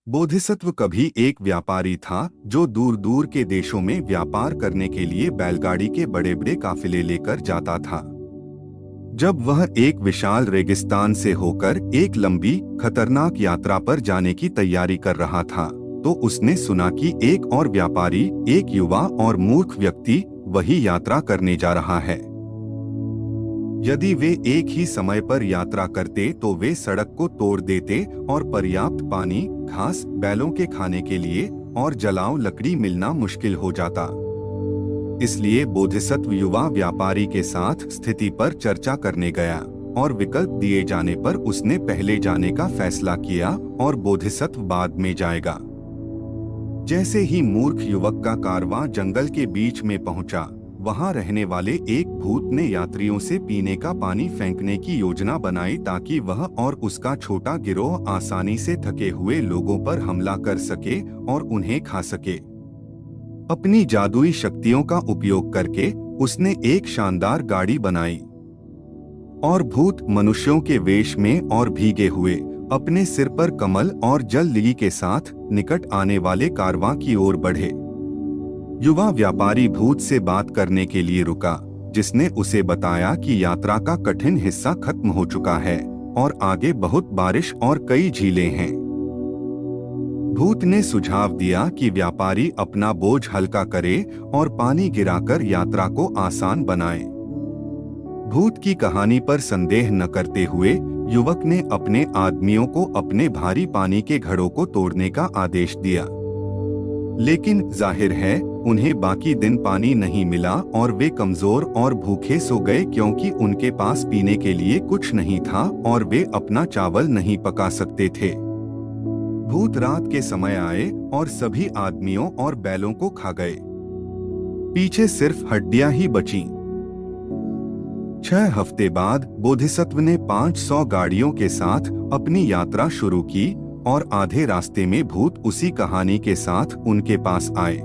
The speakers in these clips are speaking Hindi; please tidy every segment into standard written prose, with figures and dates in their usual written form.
बोधिसत्व कभी एक व्यापारी था जो दूर दूर के देशों में व्यापार करने के लिए बैलगाड़ी के बड़े बड़े काफिले लेकर जाता था। जब वह एक विशाल रेगिस्तान से होकर एक लंबी खतरनाक यात्रा पर जाने की तैयारी कर रहा था, तो उसने सुना कि एक और व्यापारी, एक युवा और मूर्ख व्यक्ति वही यात्रा करने जा रहा है। यदि वे एक ही समय पर यात्रा करते तो वे सड़क को तोड़ देते और पर्याप्त पानी, घास, बैलों के खाने के लिए और जलाऊ लकड़ी मिलना मुश्किल हो जाता। इसलिए बोधिसत्व युवा व्यापारी के साथ स्थिति पर चर्चा करने गया और विकल्प दिए जाने पर उसने पहले जाने का फैसला किया और बोधिसत्व बाद में जाएगा। जैसे ही मूर्ख युवक का कारवां जंगल के बीच में पहुंचा, वहां रहने वाले एक भूत ने यात्रियों से पीने का पानी फेंकने की योजना बनाई ताकि वह और उसका छोटा गिरोह आसानी से थके हुए लोगों पर हमला कर सके और उन्हें खा सके। अपनी जादुई शक्तियों का उपयोग करके उसने एक शानदार गाड़ी बनाई और भूत मनुष्यों के वेश में और भीगे हुए, अपने सिर पर कमल और जल लिली के साथ निकट आने वाले कारवां की ओर बढ़े। युवा व्यापारी भूत से बात करने के लिए रुका, जिसने उसे बताया कि यात्रा का कठिन हिस्सा खत्म हो चुका है और आगे बहुत बारिश और कई झीलें हैं। भूत ने सुझाव दिया कि व्यापारी अपना बोझ हल्का करे और पानी गिराकर यात्रा को आसान बनाए। भूत की कहानी पर संदेह न करते हुए युवक ने अपने आदमियों को अपने भारी पानी के घड़ों को तोड़ने का आदेश दिया। लेकिन जाहिर है उन्हें बाकी दिन पानी नहीं मिला और वे कमजोर और भूखे सो गए क्योंकि उनके पास पीने के लिए कुछ नहीं था और वे अपना चावल नहीं पका सकते थे। भूत रात के समय आए और सभी आदमियों और बैलों को खा गए। पीछे सिर्फ हड्डियां ही बचीं। 6 हफ्ते बाद बोधिसत्व ने 500 गाड़ियों के साथ अपनी यात्रा शुरू की और आधे रास्ते में भूत उसी कहानी के साथ उनके पास आए।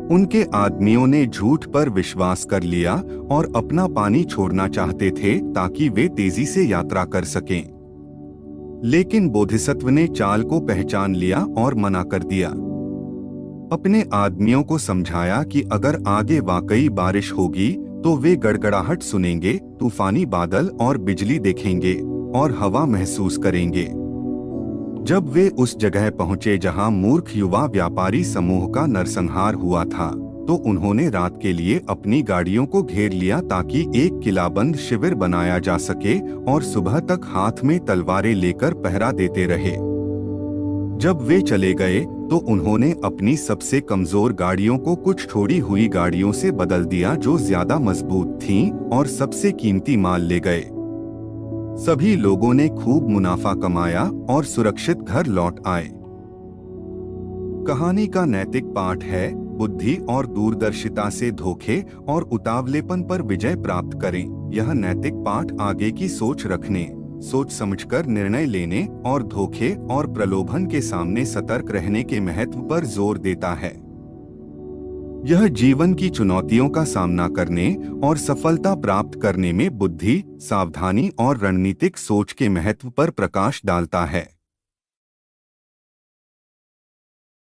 उनके आदमियों ने झूठ पर विश्वास कर लिया और अपना पानी छोड़ना चाहते थे ताकि वे तेजी से यात्रा कर सकें। लेकिन बोधिसत्व ने चाल को पहचान लिया और मना कर दिया। अपने आदमियों को समझाया कि अगर आगे वाकई बारिश होगी तो वे गड़गड़ाहट सुनेंगे, तूफानी बादल और बिजली देखेंगे और हवा महसूस करेंगे। जब वे उस जगह पहुंचे जहां मूर्ख युवा व्यापारी समूह का नरसंहार हुआ था, तो उन्होंने रात के लिए अपनी गाड़ियों को घेर लिया ताकि एक किलाबंद शिविर बनाया जा सके और सुबह तक हाथ में तलवारें लेकर पहरा देते रहे। जब वे चले गए तो उन्होंने अपनी सबसे कमजोर गाड़ियों को कुछ छोड़ी हुई गाड़ियों से बदल दिया जो ज्यादा मजबूत थीं और सबसे कीमती माल ले गए। सभी लोगों ने खूब मुनाफा कमाया और सुरक्षित घर लौट आए। कहानी का नैतिक पाठ है, बुद्धि और दूरदर्शिता से धोखे और उतावलेपन पर विजय प्राप्त करें। यह नैतिक पाठ आगे की सोच रखने, सोच समझकर निर्णय लेने और धोखे और प्रलोभन के सामने सतर्क रहने के महत्व पर जोर देता है। यह जीवन की चुनौतियों का सामना करने और सफलता प्राप्त करने में बुद्धि, सावधानी और रणनीतिक सोच के महत्व पर प्रकाश डालता है।